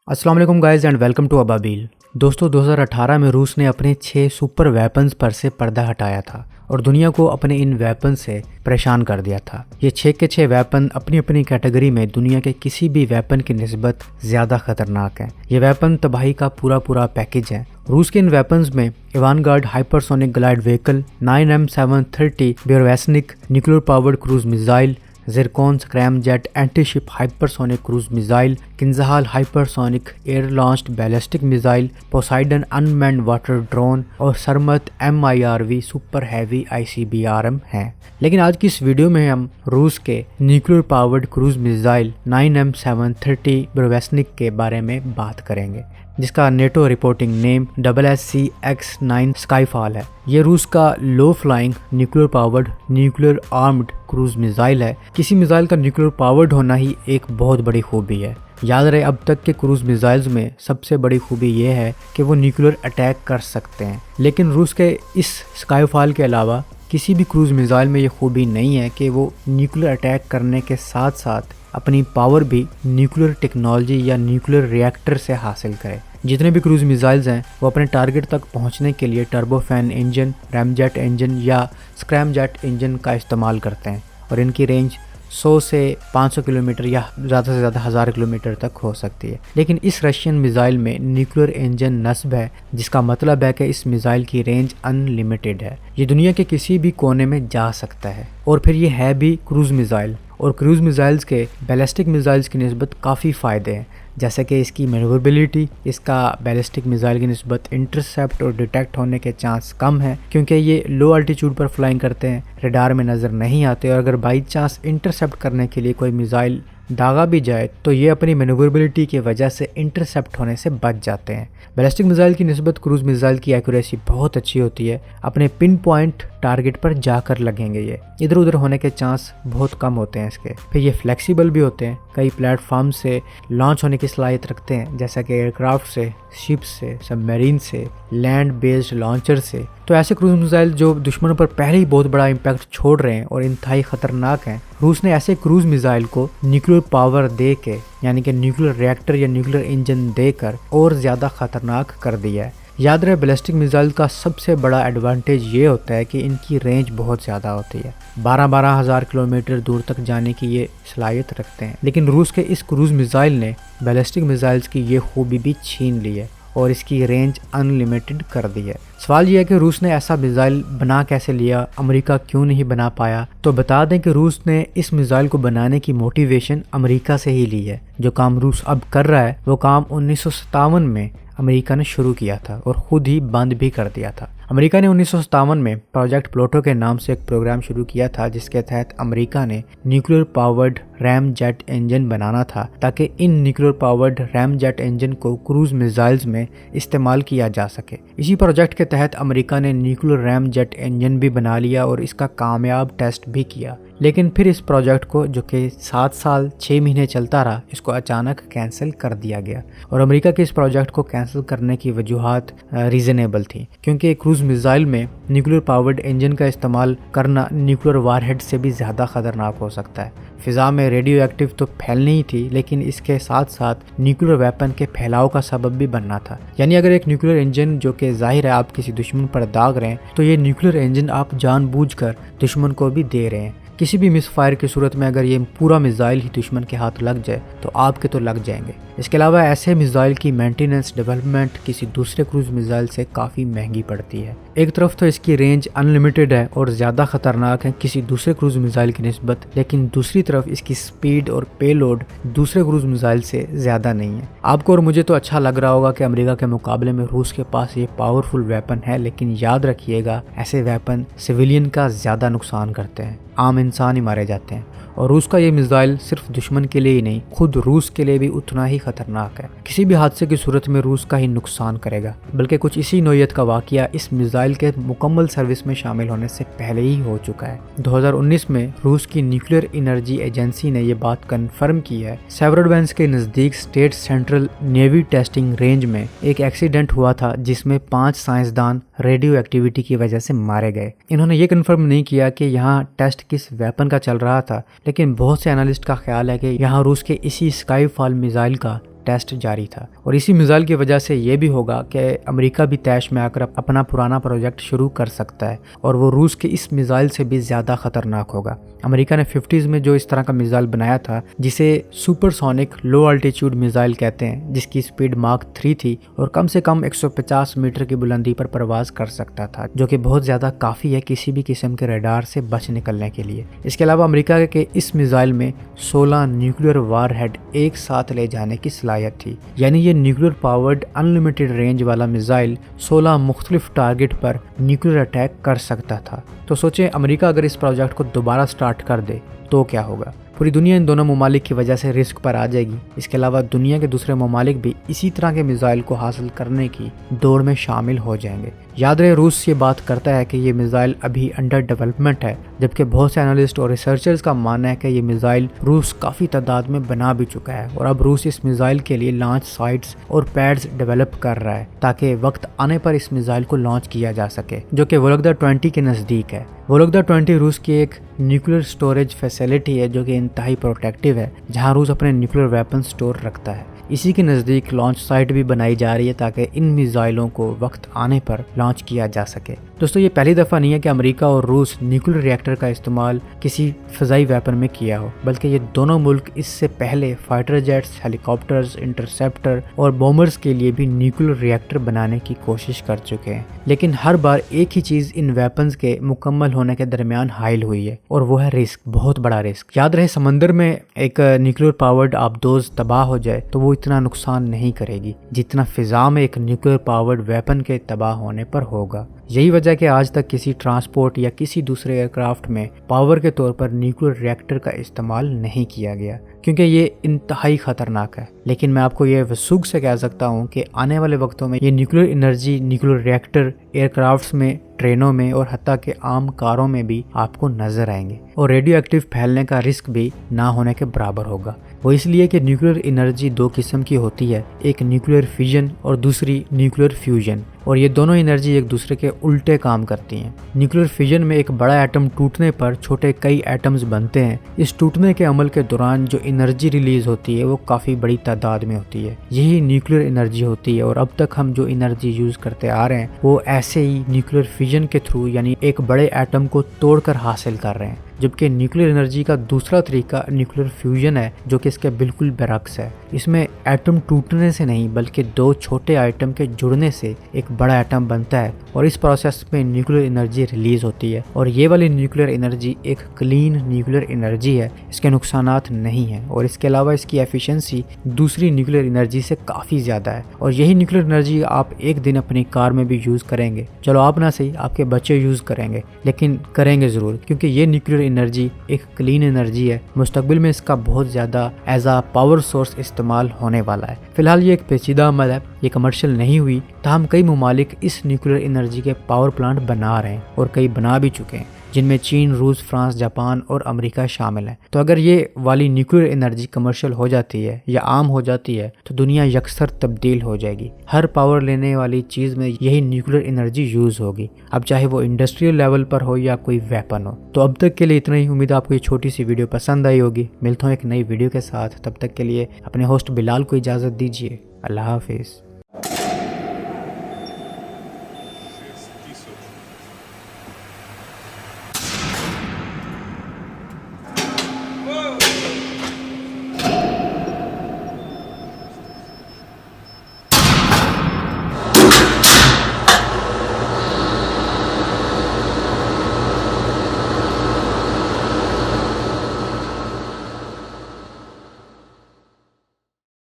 अस्सलाम वालेकुम guys and welcome to Ababeel. दोस्तों 2018 में रूस ने अपने 6 सुपर वेपन्स पर से पर्दा हटाया था और दुनिया को अपने इन वेपन से परेशान कर दिया था। ये 6 के 6 वेपन अपनी अपनी कैटेगरी में दुनिया के किसी भी वेपन की निस्बत ज़्यादा खतरनाक हैं। ये वेपन तबाही का पूरा पैकेज है। रूस के इन वेपन्स में Avangard hypersonic glide vehicle, 9M730 Burevestnik nuclear powered cruise missile, Zircon scramjet antiship hypersonic cruise missile, Kinzhal hypersonic air launched ballistic missile, Poseidon unmanned water drone और Sarmat MIRV super heavy ICBRM हैं। लेकिन आज की इस video में हम रूस के nuclear powered cruise missile 9M730 बेरोवेस्निक के बारे में बात करेंगे, जिसका NATO reporting name SSC-X9 Skyfall है। ये रूस का low flying nuclear powered nuclear armed cruise missile है। किसी मिसाइल का न्यूक्लियर पावर्ड होना ही एक बहुत बड़ी खूबी है। याद रहे, अब तक के क्रूज मिसाइल्स में सबसे बड़ी खूबी ये है कि वो न्यूक्लियर अटैक कर सकते हैं। लेकिन रूस के इस स्काईफॉल के अलावा किसी भी क्रूज मिसाइल में ये खूबी नहीं है कि वो न्यूक्लियर अटैक करने के साथ साथ अपनी पावर भी न्यूक्लियर टेक्नोलॉजी या न्यूक्लियर रिएक्टर से हासिल करे। जितने भी क्रूज मिसाइल्स हैं वो अपने टारगेट तक पहुंचने के लिए टर्बोफैन इंजन, रैमजेट इंजन या स्क्रैमजेट इंजन का इस्तेमाल करते हैं और इनकी रेंज 100 से 500 किलोमीटर या ज़्यादा से ज़्यादा 1000 किलोमीटर तक हो सकती है। लेकिन इस रशियन मिसाइल में न्यूक्लियर इंजन नस्ब है, जिसका मतलब है कि इस मिसाइल की रेंज अनलिमिटेड है। ये दुनिया के किसी भी कोने में जा सकता है और फिर ये है भी क्रूज मिसाइल। और क्रूज मिसाइल्स के बैलिस्टिक मिसाइल्स की निस्बत काफ़ी फ़ायदे हैं, जैसे कि इसकी मैन्यूवरेबिलिटी, इसका बैलिस्टिक मिसाइल की निस्बत इंटरसेप्ट और डिटेक्ट होने के चांस कम है, क्योंकि ये लो अल्टीट्यूड पर फ्लाइंग करते हैं, रडार में नज़र नहीं आते और अगर बाई चांस इंटरसेप्ट करने के लिए कोई मिसाइल दागा भी जाए तो ये अपनी मैन्यूवरेबिलिटी की वजह से इंटरसेप्ट होने से बच जाते हैं। बैलिस्टिक मिसाइल की निस्बत क्रूज मिसाइल की एक्यूरेसी बहुत अच्छी होती है। अपने पिन पॉइंट टारगेट पर जाकर लगेंगे, ये इधर उधर होने के चांस बहुत कम होते हैं इसके। फिर ये फ्लेक्सिबल भी होते हैं, कई प्लेटफॉर्म से लॉन्च होने की सलाहियत रखते हैं, जैसा कि एयरक्राफ्ट से, शिप से, सबमरीन से, लैंड बेस्ड लॉन्चर से। तो ऐसे क्रूज मिसाइल जो दुश्मनों पर पहले ही बहुत बड़ा इम्पैक्ट छोड़ रहे हैं और इंतहाई खतरनाक हैं, रूस ने ऐसे क्रूज मिसाइल को न्यूक्लियर पावर दे के, यानी कि न्यूक्लियर रिएक्टर या न्यूक्लियर इंजन देकर और ज़्यादा खतरनाक कर दिया है। याद रहे, बैलिस्टिक मिसाइल का सबसे बड़ा एडवांटेज ये होता है कि इनकी रेंज बहुत ज़्यादा होती है। 12-12 हज़ार किलोमीटर दूर तक जाने की ये सलाहियत रखते हैं। लेकिन रूस के इस क्रूज मिसाइल ने बैलिस्टिक मिसाइल्स की ये खूबी भी छीन ली है और इसकी रेंज अनलिमिटेड कर दी है। सवाल यह है कि रूस ने ऐसा मिसाइल बना कैसे लिया, अमेरिका क्यों नहीं बना पाया? तो बता दें कि रूस ने इस मिसाइल को बनाने की मोटिवेशन अमेरिका से ही ली है। जो काम रूस अब कर रहा है वो काम 1957 में अमेरिका ने शुरू किया था और ख़ुद ही बंद भी कर दिया था। अमेरिका ने 1957 में प्रोजेक्ट प्लूटो के नाम से एक प्रोग्राम शुरू किया था, जिसके तहत अमेरिका ने nuclear powered ramjet engine बनाना था, ताकि इन nuclear powered ramjet engine को क्रूज मिसाइल्स में इस्तेमाल किया जा सके। इसी प्रोजेक्ट के तहत अमेरिका ने न्यूक्लियर रैम जेट इंजन भी बना लिया और इसका कामयाब टेस्ट भी किया। लेकिन फिर इस प्रोजेक्ट को, जो कि 7 साल 6 महीने चलता रहा, इसको अचानक कैंसिल कर दिया गया। और अमेरिका के इस प्रोजेक्ट को कैंसिल करने की वजूहात रीज़नेबल थी, क्योंकि क्रूज मिसाइल में न्यूक्लियर पावर्ड इंजन का इस्तेमाल करना न्यूक्लियर वारहेड से भी ज़्यादा ख़तरनाक हो सकता है। फ़िज़ा में रेडियो एक्टिव तो फैलनी ही थी, लेकिन इसके साथ साथ न्यूक्लियर वेपन के फैलाव का सबब भी बनना था। यानी अगर एक न्यूक्लियर इंजन, जो कि जाहिर है आप किसी दुश्मन पर दाग रहे हैं, तो ये न्यूक्लियर इंजन आप जानबूझकर दुश्मन को भी दे रहे हैं। किसी भी मिसफायर की सूरत में अगर ये पूरा मिसाइल ही दुश्मन के हाथ लग जाए तो आपके तो लग जाएंगे। इसके अलावा ऐसे मिसाइल की मेंटेनेंस डेवलपमेंट किसी दूसरे क्रूज मिसाइल से काफ़ी महंगी पड़ती है। एक तरफ तो इसकी रेंज अनलिमिटेड है और ज़्यादा खतरनाक है किसी दूसरे क्रूज मिसाइल की निस्बत, लेकिन दूसरी तरफ इसकी स्पीड और पेलोड दूसरे क्रूज मिसाइल से ज़्यादा नहीं है। आपको और मुझे तो अच्छा लग रहा होगा कि अमेरिका के मुकाबले में रूस के पास ये पावरफुल वेपन है, लेकिन याद रखिएगा, ऐसे वेपन सिविलियन का ज़्यादा नुकसान करते हैं, आम इंसान ही मारे जाते हैं। और रूस का ये मिसाइल सिर्फ दुश्मन के लिए ही नहीं, खुद रूस के लिए भी उतना ही खतरनाक है। किसी भी हादसे की सूरत में रूस का ही नुकसान करेगा। बल्कि कुछ इसी नौयत का वाकया इस मिसाइल के मुकम्मल सर्विस में शामिल होने से पहले ही हो चुका है। 2019 में रूस की न्यूक्लियर एनर्जी एजेंसी ने यह बात कन्फर्म की है। सेवरोडोनेट्स्क के नज़दीक state central navy testing range में एक एक्सीडेंट हुआ था, जिसमें 5 साइंसदान रेडियो एक्टिविटी की वजह से मारे गए। इन्होंने ये कन्फर्म नहीं किया कि यहाँ टेस्ट किस वेपन का चल रहा था, लेकिन बहुत से एनालिस्ट का ख्याल है कि यहाँ रूस के इसी स्काईफॉल मिसाइल का टेस्ट जारी था। और इसी मिसाइल की वजह से ये भी होगा कि अमेरिका भी तैश में आकर अपना पुराना प्रोजेक्ट शुरू कर सकता है और वो रूस के इस मिसाइल से भी ज़्यादा खतरनाक होगा। अमेरिका ने 50s में जो इस तरह का मिसाइल बनाया था जिसे सुपरसोनिक लो अल्टीट्यूड मिसाइल कहते हैं, जिसकी स्पीड मार्क 3 थी और कम से कम 150 मीटर की बुलंदी पर परवाज कर सकता था, जो कि बहुत ज़्यादा काफ़ी है किसी भी किस्म के रडार से बच निकलने के लिए। इसके अलावा अमेरिका के इस मिसाइल में 16 न्यूक्लियर वारहेड एक साथ ले जाने की सलाहियत थी, यानी ये न्यूक्लियर पावर्ड अनलिमिटेड रेंज वाला मिसाइल 16 मुख्तलिफ टारगेट पर न्यूक्लियर अटैक कर सकता था। तो सोचें, अमेरिका अगर इस प्रोजेक्ट को दोबारा स्टार्ट कर दे तो क्या होगा। पूरी दुनिया इन दोनों ममालिक की वजह से रिस्क पर आ जाएगी। इसके अलावा दुनिया के दूसरे ममालिक भी इसी तरह के मिसाइल को हासिल करने की दौड़ में शामिल हो जाएंगे। याद रहे, रूस ये बात करता है कि ये मिसाइल अभी अंडर डेवलपमेंट है, जबकि बहुत से एनालिस्ट और रिसर्चर्स का मानना है कि ये मिसाइल रूस काफ़ी तादाद में बना भी चुका है और अब रूस इस मिसाइल के लिए लॉन्च साइट्स और पैड्स डेवलप कर रहा है ताकि वक्त आने पर इस मिसाइल को लॉन्च किया जा सके, जो कि वोलोगदा 20 के नज़दीक है। वोलोगदा 20 रूस की एक न्यूक्लियर स्टोरेज फैसिलिटी है जो कि इंतहाई प्रोटेक्टिव है, जहां रूस अपने न्यूक्लियर वेपन स्टोर रखता है। इसी के नज़दीक लॉन्च साइट भी बनाई जा रही है ताकि इन मिसाइलों को वक्त आने पर लॉन्च किया जा सके। दोस्तों, ये पहली दफ़ा नहीं है कि अमेरिका और रूस न्यूक्लियर रिएक्टर का इस्तेमाल किसी फ़िज़ाई वेपन में किया हो, बल्कि ये दोनों मुल्क इससे पहले फाइटर जेट्स, हेलीकॉप्टर्स, इंटरसेप्टर और बॉम्बर्स के लिए भी न्यूक्लियर रिएक्टर बनाने की कोशिश कर चुके हैं। लेकिन हर बार एक ही चीज़ इन वेपन्स के मुकम्मल होने के दरमियान हाइल हुई है और वो है रिस्क, बहुत बड़ा रिस्क। याद रहे, समंदर में एक न्यूक्लियर पावर्ड आबदोज तबाह हो जाए तो वो इतना नुकसान नहीं करेगी जितना फिजा में एक न्यूक्लियर पावर्ड वेपन के तबाह होने पर होगा। यही वजह कि आज तक किसी ट्रांसपोर्ट या किसी दूसरे एयरक्राफ्ट में पावर के तौर पर न्यूक्लियर रिएक्टर का इस्तेमाल नहीं किया गया, क्योंकि ये इंतहाई खतरनाक है। लेकिन मैं आपको ये वसूख से कह सकता हूँ कि आने वाले वक्तों में ये nuclear energy, nuclear reactor aircrafts में, ट्रेनों में और हत्ता के आम कारों में भी आपको नजर आएंगे और रेडियो एक्टिव फैलने का रिस्क भी ना होने के बराबर होगा। वो इसलिए कि न्यूक्लियर एनर्जी दो किस्म की होती है, एक न्यूक्लियर फिजन और दूसरी न्यूक्लियर फ्यूजन, और ये दोनों एनर्जी एक दूसरे के उल्टे काम करती हैं। न्यूक्लियर फिजन में एक बड़ा एटम टूटने पर छोटे कई एटम्स बनते हैं। इस टूटने के अमल के दौरान जो एनर्जी रिलीज होती है वो काफ़ी बड़ी तादाद में होती है। यही न्यूक्लियर एनर्जी होती है और अब तक हम जो एनर्जी यूज़ करते आ रहे हैं वो ऐसे ही न्यूक्लियर फिजन के थ्रू, यानी एक बड़े एटम को तोड़कर हासिल कर रहे हैं। जबकि न्यूक्लियर एनर्जी का दूसरा तरीका न्यूक्लियर फ्यूजन है, जो कि इसके बिल्कुल बरक्स है। इसमें एटम टूटने से नहीं बल्कि दो छोटे आइटम के जुड़ने से एक बड़ा एटम बनता है और इस प्रोसेस में न्यूक्लियर एनर्जी रिलीज होती है। और ये वाली न्यूक्लियर एनर्जी एक क्लीन न्यूक्लियर एनर्जी है, इसके नुकसानात नहीं हैं और इसके अलावा इसकी एफिशिएंसी दूसरी न्यूक्लियर एनर्जी से काफ़ी ज़्यादा है। और यही न्यूक्लियर एनर्जी आप एक दिन अपनी कार में भी यूज़ करेंगे। चलो आप ना सही, आपके बच्चे यूज़ करेंगे, लेकिन करेंगे ज़रूर, क्योंकि ये न्यूक्लियर एनर्जी एक क्लीन एनर्जी है। मुस्तकबिल में इसका बहुत ज़्यादा एज आ पावर सोर्स इस्तेमाल होने वाला है। फिलहाल ये एक पेचीदा अमल है, ये कमर्शियल नहीं हुई, ताहम कई ममालिक इस न्यूक्लियर एनर्जी के पावर प्लांट बना रहे हैं और कई बना भी चुके हैं, जिनमें चीन, रूस, फ्रांस, जापान और अमेरिका शामिल हैं। तो अगर ये वाली न्यूक्लियर एनर्जी कमर्शियल हो जाती है या आम हो जाती है तो दुनिया यकसर तब्दील हो जाएगी। हर पावर लेने वाली चीज़ में यही न्यूक्लियर एनर्जी यूज़ होगी, अब चाहे वो इंडस्ट्रियल लेवल पर हो या कोई वेपन हो। तो अब तक के लिए इतना ही। उम्मीद आपको ये छोटी सी वीडियो पसंद आई होगी। मिलता हूँ एक नई वीडियो के साथ, तब तक के लिए अपने होस्ट बिलाल को इजाज़त दीजिए। अल्लाह हाफिज़।